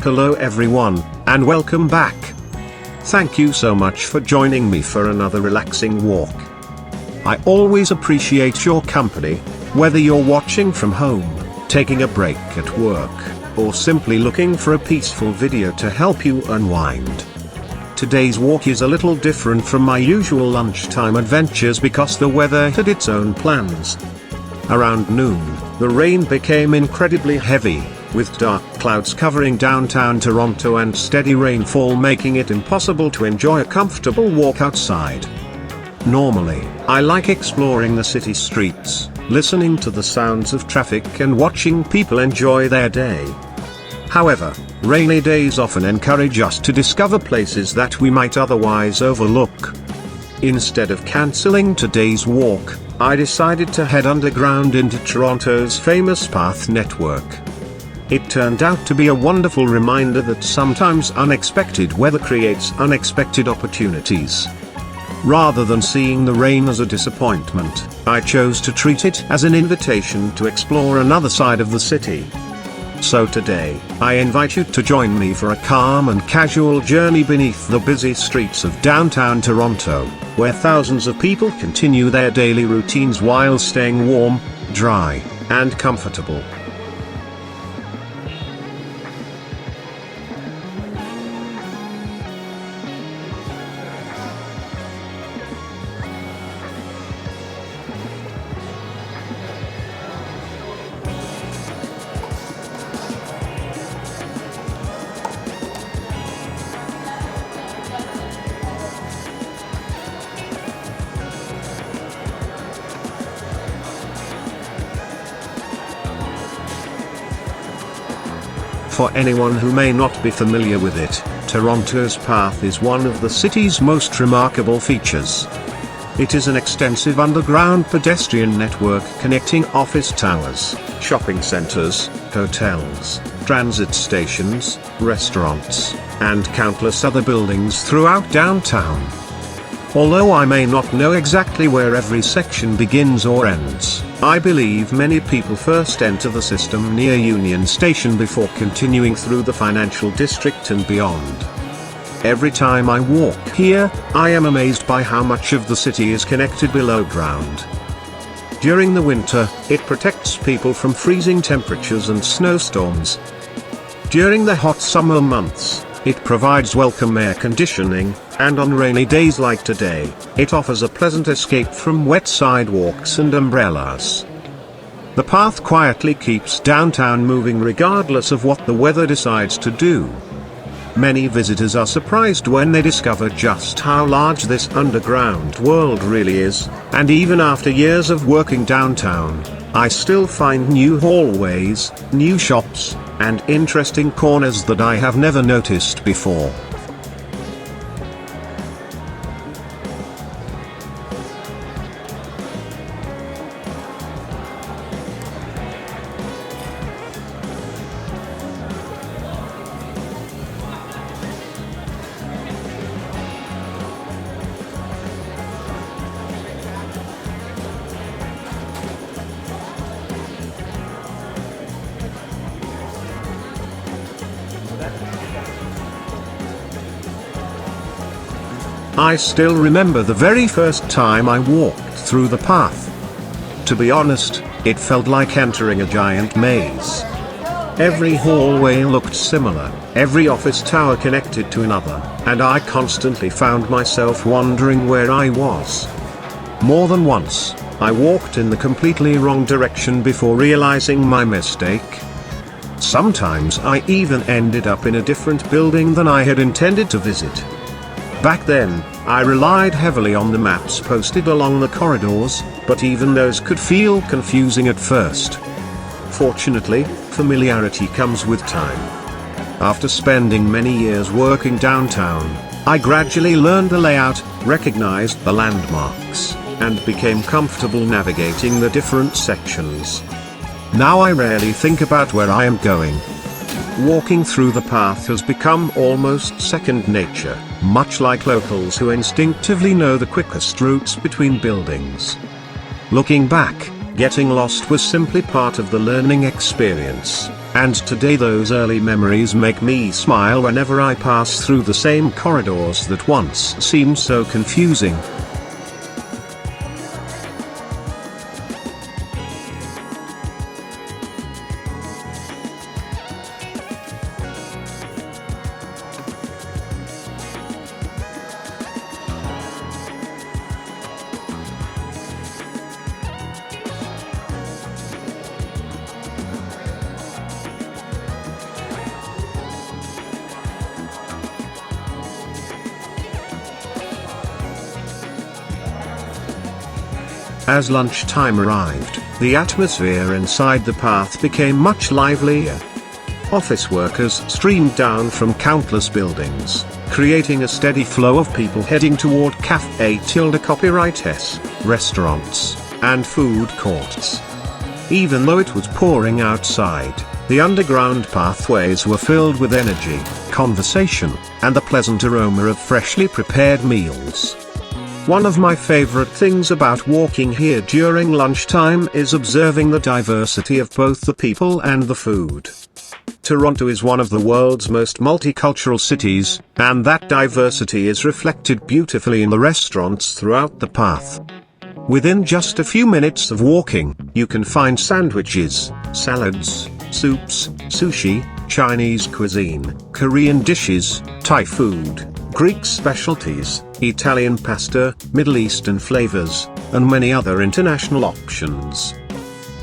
Hello everyone, and welcome back. Thank you so much for joining me for another relaxing walk. I always appreciate your company, whether you're watching from home, taking a break at work, or simply looking for a peaceful video to help you unwind. Today's walk is a little different from my usual lunchtime adventures because the weather had its own plans. Around noon, the rain became incredibly heavy, with dark clouds covering downtown Toronto and steady rainfall making it impossible to enjoy a comfortable walk outside. Normally, I like exploring the city streets, listening to the sounds of traffic and watching people enjoy their day. However, rainy days often encourage us to discover places that we might otherwise overlook. Instead of cancelling today's walk, I decided to head underground into Toronto's famous path network. It turned out to be a wonderful reminder that sometimes unexpected weather creates unexpected opportunities. Rather than seeing the rain as a disappointment, I chose to treat it as an invitation to explore another side of the city. So today, I invite you to join me for a calm and casual journey beneath the busy streets of downtown Toronto, where thousands of people continue their daily routines while staying warm, dry, and comfortable. For anyone who may not be familiar with it, Toronto's Path is one of the city's most remarkable features. It is an extensive underground pedestrian network connecting office towers, shopping centers, hotels, transit stations, restaurants, and countless other buildings throughout downtown. Although I may not know exactly where every section begins or ends, I believe many people first enter the system near Union Station before continuing through the financial district and beyond. Every time I walk here, I am amazed by how much of the city is connected below ground. During the winter, it protects people from freezing temperatures and snowstorms. During the hot summer months, it provides welcome air conditioning, and on rainy days like today, it offers a pleasant escape from wet sidewalks and umbrellas. The path quietly keeps downtown moving regardless of what the weather decides to do. Many visitors are surprised when they discover just how large this underground world really is, and even after years of working downtown, I still find new hallways, new shops, and interesting corners that I have never noticed before. I still remember the very first time I walked through the path. To be honest, it felt like entering a giant maze. Every hallway looked similar, every office tower connected to another, and I constantly found myself wondering where I was. More than once, I walked in the completely wrong direction before realizing my mistake. Sometimes I even ended up in a different building than I had intended to visit. Back then, I relied heavily on the maps posted along the corridors, but even those could feel confusing at first. Fortunately, familiarity comes with time. After spending many years working downtown, I gradually learned the layout, recognized the landmarks, and became comfortable navigating the different sections. Now I rarely think about where I am going. Walking through the path has become almost second nature, much like locals who instinctively know the quickest routes between buildings. Looking back, getting lost was simply part of the learning experience, and today those early memories make me smile whenever I pass through the same corridors that once seemed so confusing. As lunchtime arrived, the atmosphere inside the path became much livelier. Office workers streamed down from countless buildings, creating a steady flow of people heading toward cafés, restaurants, and food courts. Even though it was pouring outside, the underground pathways were filled with energy, conversation, and the pleasant aroma of freshly prepared meals. One of my favorite things about walking here during lunchtime is observing the diversity of both the people and the food. Toronto is one of the world's most multicultural cities, and that diversity is reflected beautifully in the restaurants throughout the path. Within just a few minutes of walking, you can find sandwiches, salads, soups, sushi, Chinese cuisine, Korean dishes, Thai food, Greek specialties, Italian pasta, Middle Eastern flavors, and many other international options.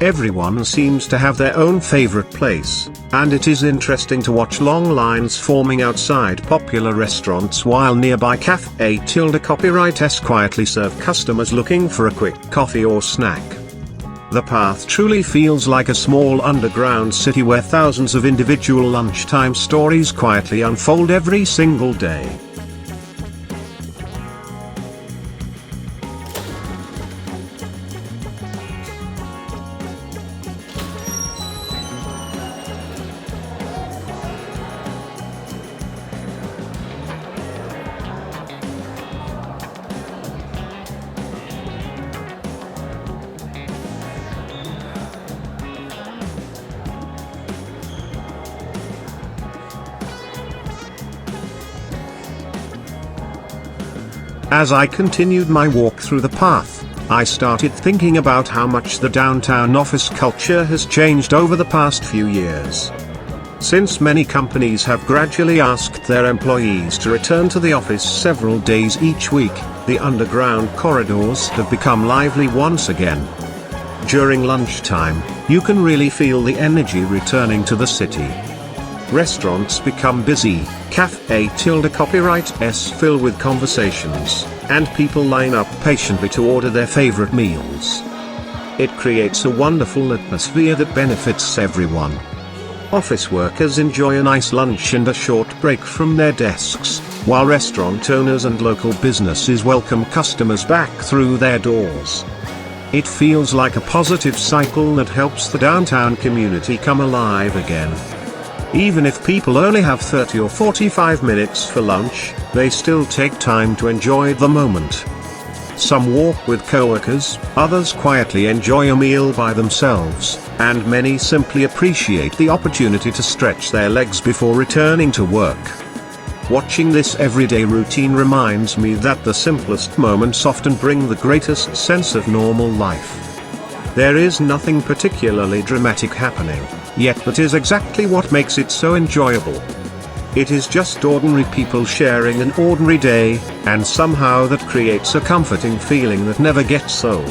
Everyone seems to have their own favorite place, and it is interesting to watch long lines forming outside popular restaurants while nearby cafés quietly serve customers looking for a quick coffee or snack. The path truly feels like a small underground city where thousands of individual lunchtime stories quietly unfold every single day. As I continued my walk through the path, I started thinking about how much the downtown office culture has changed over the past few years. Since many companies have gradually asked their employees to return to the office several days each week, the underground corridors have become lively once again. During lunchtime, you can really feel the energy returning to the city. Restaurants become busy, cafés fill with conversations, and people line up patiently to order their favorite meals. It creates a wonderful atmosphere that benefits everyone. Office workers enjoy a nice lunch and a short break from their desks, while restaurant owners and local businesses welcome customers back through their doors. It feels like a positive cycle that helps the downtown community come alive again. Even if people only have 30 or 45 minutes for lunch, they still take time to enjoy the moment. Some walk with coworkers, others quietly enjoy a meal by themselves, and many simply appreciate the opportunity to stretch their legs before returning to work. Watching this everyday routine reminds me that the simplest moments often bring the greatest sense of normal life. There is nothing particularly dramatic happening, yet that is exactly what makes it so enjoyable. It is just ordinary people sharing an ordinary day, and somehow that creates a comforting feeling that never gets old.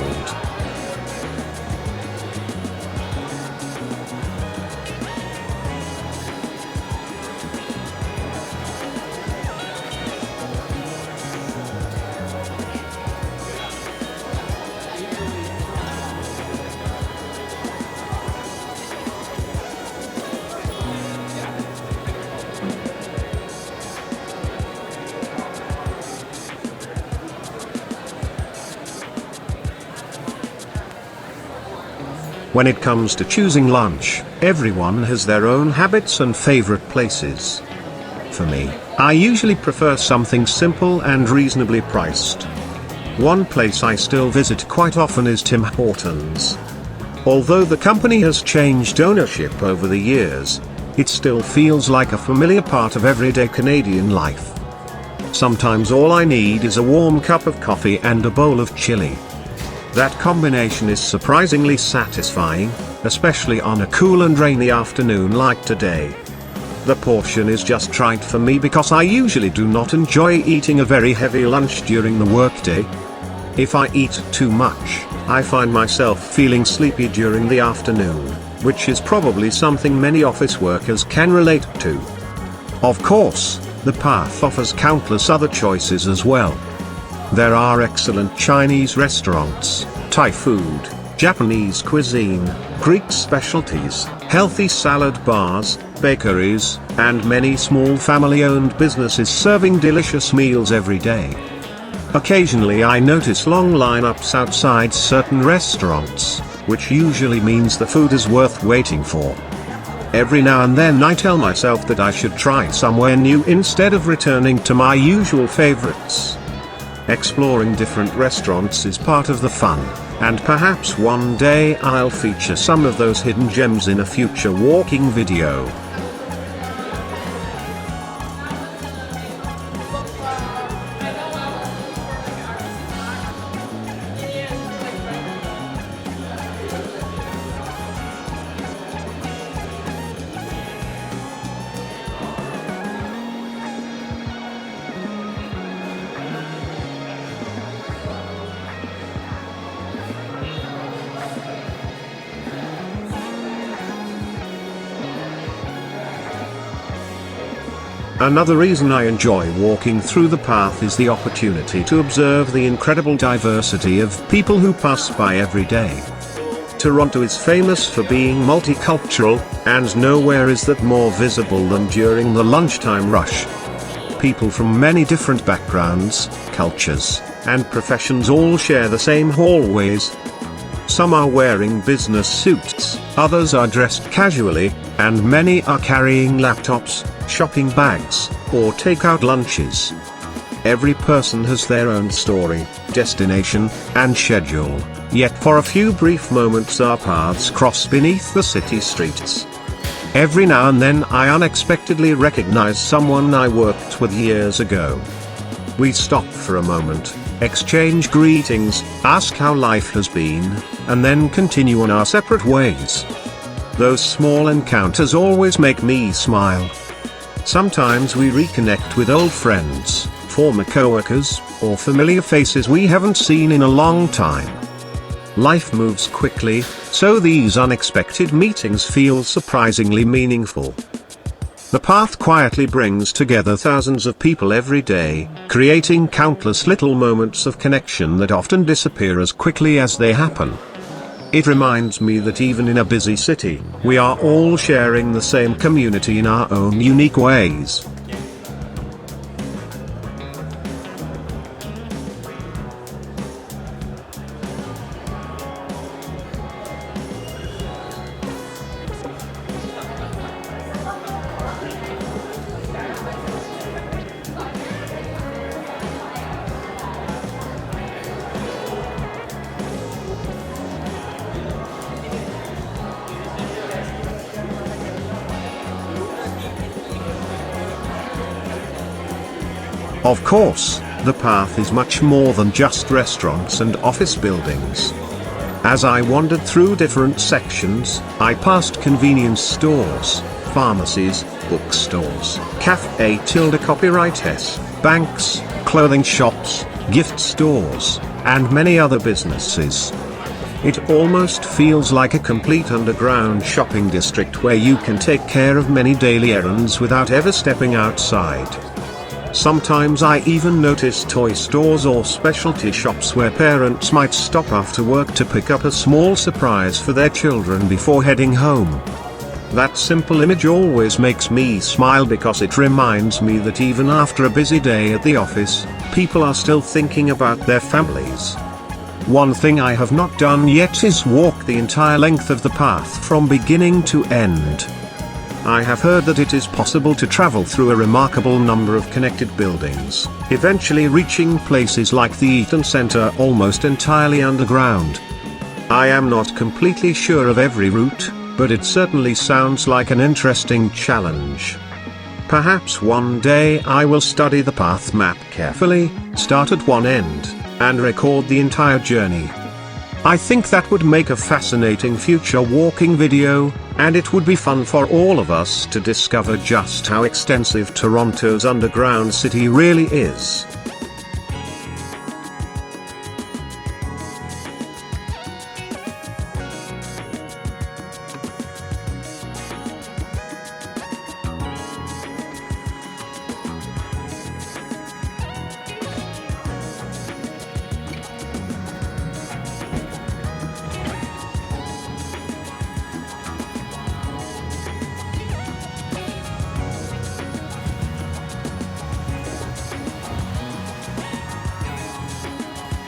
When it comes to choosing lunch, everyone has their own habits and favorite places. For me, I usually prefer something simple and reasonably priced. One place I still visit quite often is Tim Hortons. Although the company has changed ownership over the years, it still feels like a familiar part of everyday Canadian life. Sometimes all I need is a warm cup of coffee and a bowl of chili. That combination is surprisingly satisfying, especially on a cool and rainy afternoon like today. The portion is just right for me because I usually do not enjoy eating a very heavy lunch during the workday. If I eat too much, I find myself feeling sleepy during the afternoon, which is probably something many office workers can relate to. Of course, the path offers countless other choices as well. There are excellent Chinese restaurants, Thai food, Japanese cuisine, Greek specialties, healthy salad bars, bakeries, and many small family-owned businesses serving delicious meals every day. Occasionally I notice long lineups outside certain restaurants, which usually means the food is worth waiting for. Every now and then I tell myself that I should try somewhere new instead of returning to my usual favorites. Exploring different restaurants is part of the fun, and perhaps one day I'll feature some of those hidden gems in a future walking video. Another reason I enjoy walking through the path is the opportunity to observe the incredible diversity of people who pass by every day. Toronto is famous for being multicultural, and nowhere is that more visible than during the lunchtime rush. People from many different backgrounds, cultures, and professions all share the same hallways. Some are wearing business suits, others are dressed casually, and many are carrying laptops, shopping bags, or take-out lunches. Every person has their own story, destination, and schedule, yet for a few brief moments our paths cross beneath the city streets. Every now and then I unexpectedly recognize someone I worked with years ago. We stop for a moment, exchange greetings, ask how life has been, and then continue on our separate ways. Those small encounters always make me smile. Sometimes we reconnect with old friends, former coworkers, or familiar faces we haven't seen in a long time. Life moves quickly, so these unexpected meetings feel surprisingly meaningful. The path quietly brings together thousands of people every day, creating countless little moments of connection that often disappear as quickly as they happen. It reminds me that even in a busy city, we are all sharing the same community in our own unique ways. Of course, the path is much more than just restaurants and office buildings. As I wandered through different sections, I passed convenience stores, pharmacies, bookstores, cafés, banks, clothing shops, gift stores, and many other businesses. It almost feels like a complete underground shopping district where you can take care of many daily errands without ever stepping outside. Sometimes I even notice toy stores or specialty shops where parents might stop after work to pick up a small surprise for their children before heading home. That simple image always makes me smile because it reminds me that even after a busy day at the office, people are still thinking about their families. One thing I have not done yet is walk the entire length of the path from beginning to end. I have heard that it is possible to travel through a remarkable number of connected buildings, eventually reaching places like the Eaton Centre almost entirely underground. I am not completely sure of every route, but it certainly sounds like an interesting challenge. Perhaps one day I will study the path map carefully, start at one end, and record the entire journey. I think that would make a fascinating future walking video, and it would be fun for all of us to discover just how extensive Toronto's underground city really is.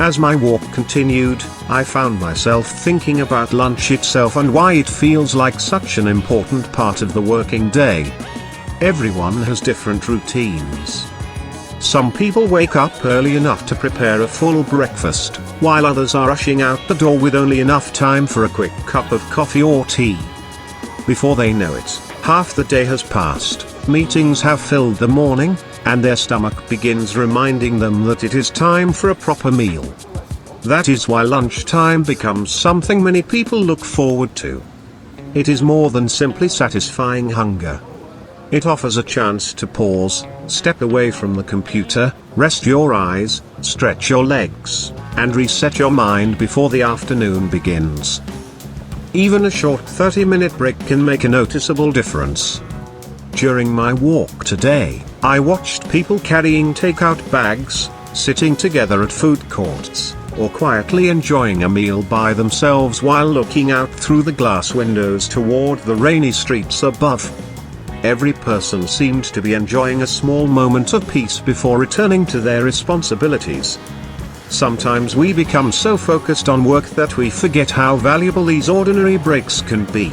As my walk continued, I found myself thinking about lunch itself and why it feels like such an important part of the working day. Everyone has different routines. Some people wake up early enough to prepare a full breakfast, while others are rushing out the door with only enough time for a quick cup of coffee or tea. Before they know it, half the day has passed, meetings have filled the morning, and their stomach begins reminding them that it is time for a proper meal. That is why lunchtime becomes something many people look forward to. It is more than simply satisfying hunger. It offers a chance to pause, step away from the computer, rest your eyes, stretch your legs, and reset your mind before the afternoon begins. Even a short 30-minute break can make a noticeable difference. During my walk today, I watched people carrying takeout bags, sitting together at food courts, or quietly enjoying a meal by themselves while looking out through the glass windows toward the rainy streets above. Every person seemed to be enjoying a small moment of peace before returning to their responsibilities. Sometimes we become so focused on work that we forget how valuable these ordinary breaks can be.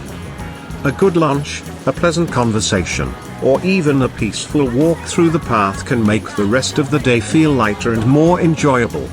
A good lunch, a pleasant conversation, or even a peaceful walk through the path can make the rest of the day feel lighter and more enjoyable.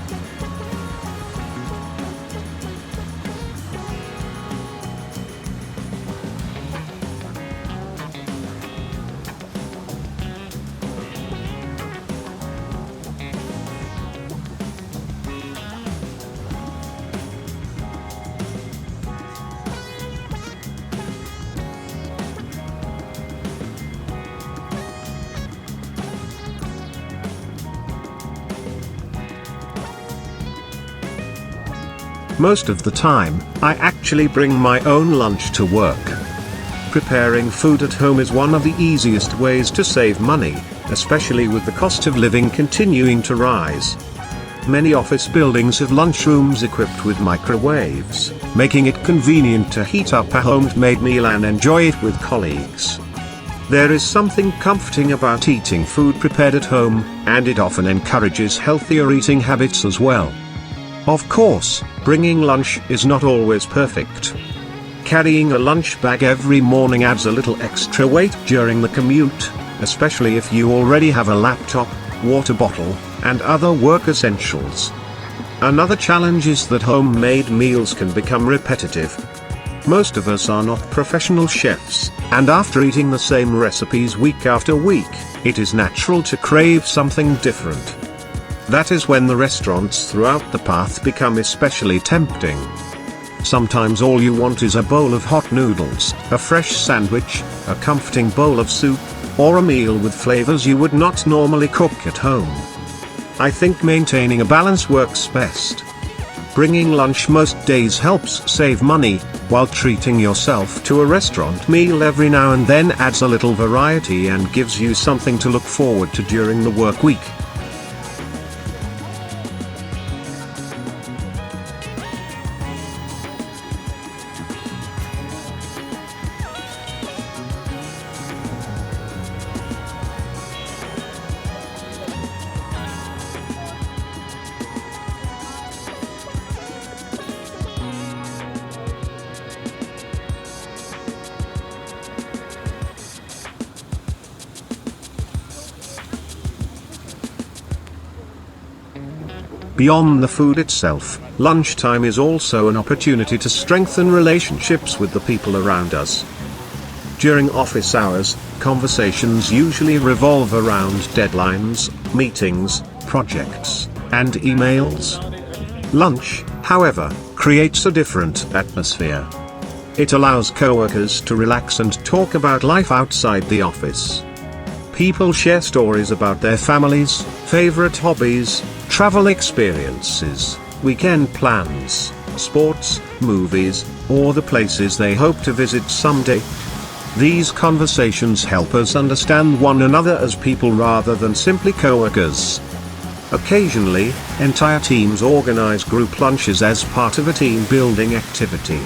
Most of the time, I actually bring my own lunch to work. Preparing food at home is one of the easiest ways to save money, especially with the cost of living continuing to rise. Many office buildings have lunchrooms equipped with microwaves, making it convenient to heat up a homemade meal and enjoy it with colleagues. There is something comforting about eating food prepared at home, and it often encourages healthier eating habits as well. Of course, bringing lunch is not always perfect. Carrying a lunch bag every morning adds a little extra weight during the commute, especially if you already have a laptop, water bottle, and other work essentials. Another challenge is that homemade meals can become repetitive. Most of us are not professional chefs, and after eating the same recipes week after week, it is natural to crave something different. That is when the restaurants throughout the path become especially tempting. Sometimes all you want is a bowl of hot noodles, a fresh sandwich, a comforting bowl of soup, or a meal with flavors you would not normally cook at home. I think maintaining a balance works best. Bringing lunch most days helps save money, while treating yourself to a restaurant meal every now and then adds a little variety and gives you something to look forward to during the work week. Beyond the food itself, lunchtime is also an opportunity to strengthen relationships with the people around us. During office hours, conversations usually revolve around deadlines, meetings, projects, and emails. Lunch, however, creates a different atmosphere. It allows coworkers to relax and talk about life outside the office. People share stories about their families, favorite hobbies, travel experiences, weekend plans, sports, movies, or the places they hope to visit someday. These conversations help us understand one another as people rather than simply coworkers. Occasionally, entire teams organize group lunches as part of a team-building activity.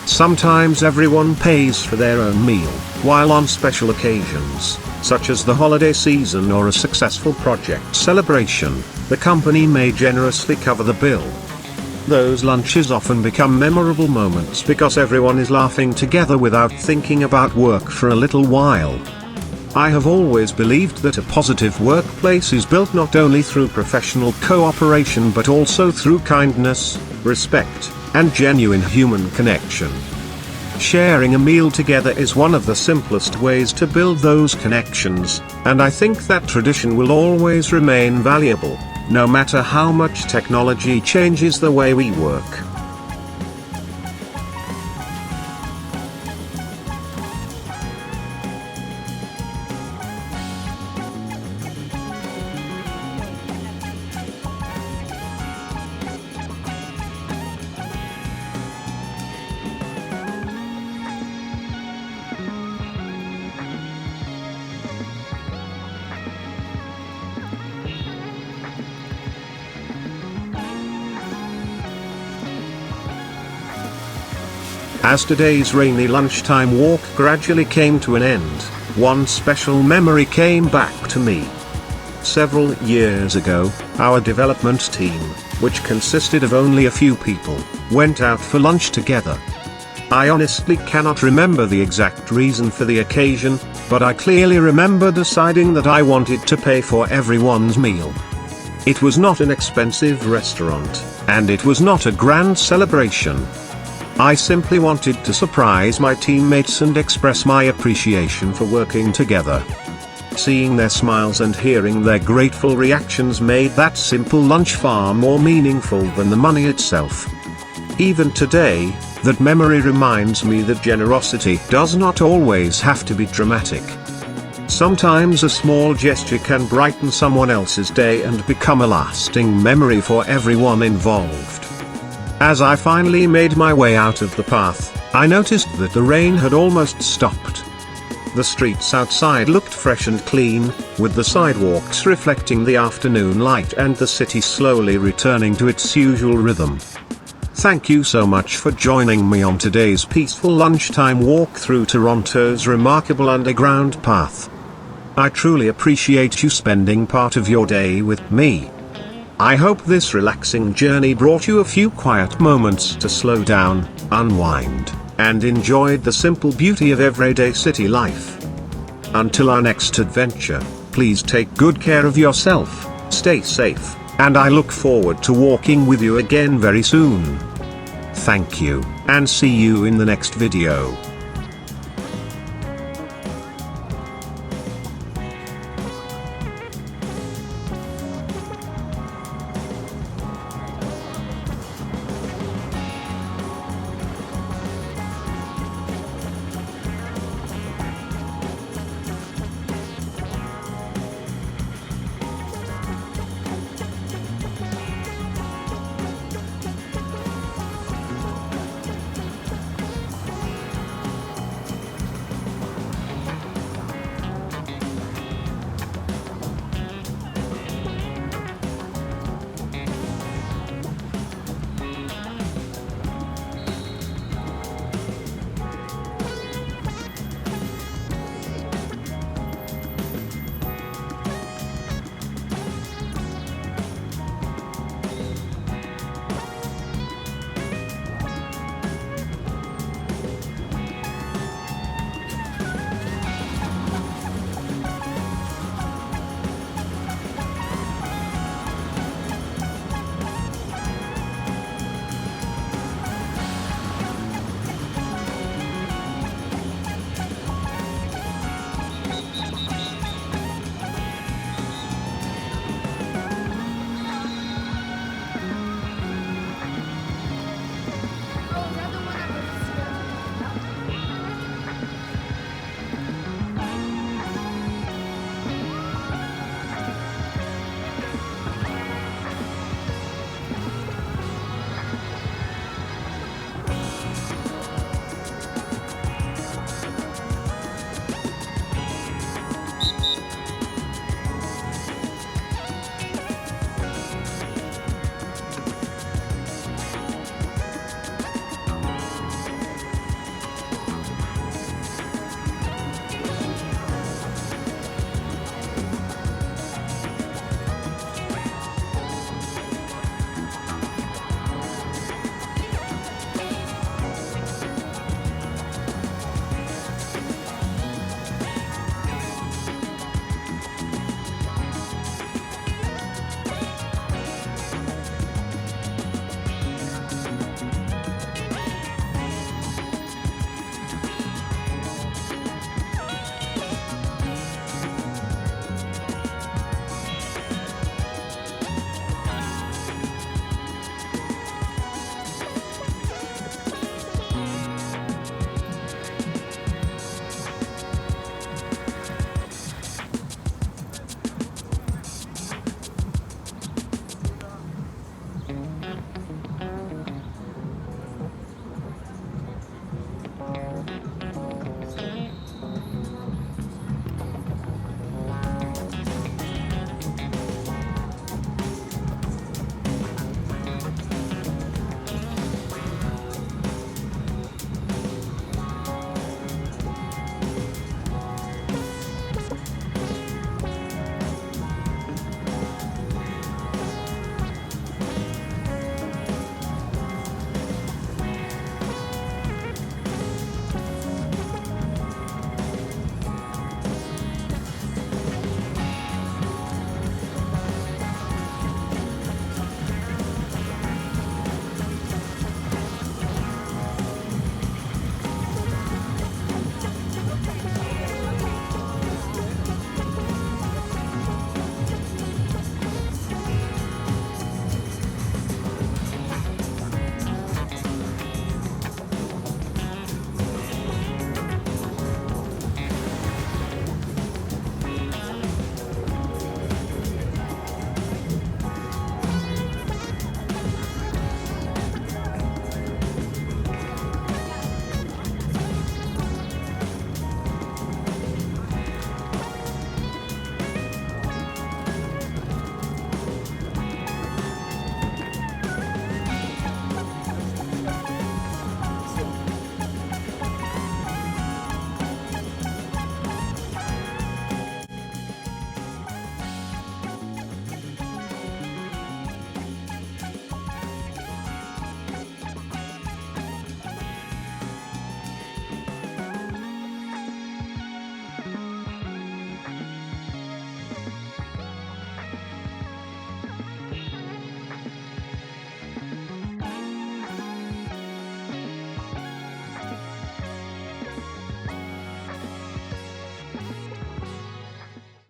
Sometimes everyone pays for their own meal, while on special occasions, such as the holiday season or a successful project celebration, the company may generously cover the bill. Those lunches often become memorable moments because everyone is laughing together without thinking about work for a little while. I have always believed that a positive workplace is built not only through professional cooperation but also through kindness, respect, and genuine human connection. Sharing a meal together is one of the simplest ways to build those connections, and I think that tradition will always remain valuable, no matter how much technology changes the way we work. As today's rainy lunchtime walk gradually came to an end, one special memory came back to me. Several years ago, our development team, which consisted of only a few people, went out for lunch together. I honestly cannot remember the exact reason for the occasion, but I clearly remember deciding that I wanted to pay for everyone's meal. It was not an expensive restaurant, and it was not a grand celebration. I simply wanted to surprise my teammates and express my appreciation for working together. Seeing their smiles and hearing their grateful reactions made that simple lunch far more meaningful than the money itself. Even today, that memory reminds me that generosity does not always have to be dramatic. Sometimes a small gesture can brighten someone else's day and become a lasting memory for everyone involved. As I finally made my way out of the path, I noticed that the rain had almost stopped. The streets outside looked fresh and clean, with the sidewalks reflecting the afternoon light and the city slowly returning to its usual rhythm. Thank you so much for joining me on today's peaceful lunchtime walk through Toronto's remarkable underground path. I truly appreciate you spending part of your day with me. I hope this relaxing journey brought you a few quiet moments to slow down, unwind, and enjoy the simple beauty of everyday city life. Until our next adventure, please take good care of yourself, stay safe, and I look forward to walking with you again very soon. Thank you, and see you in the next video.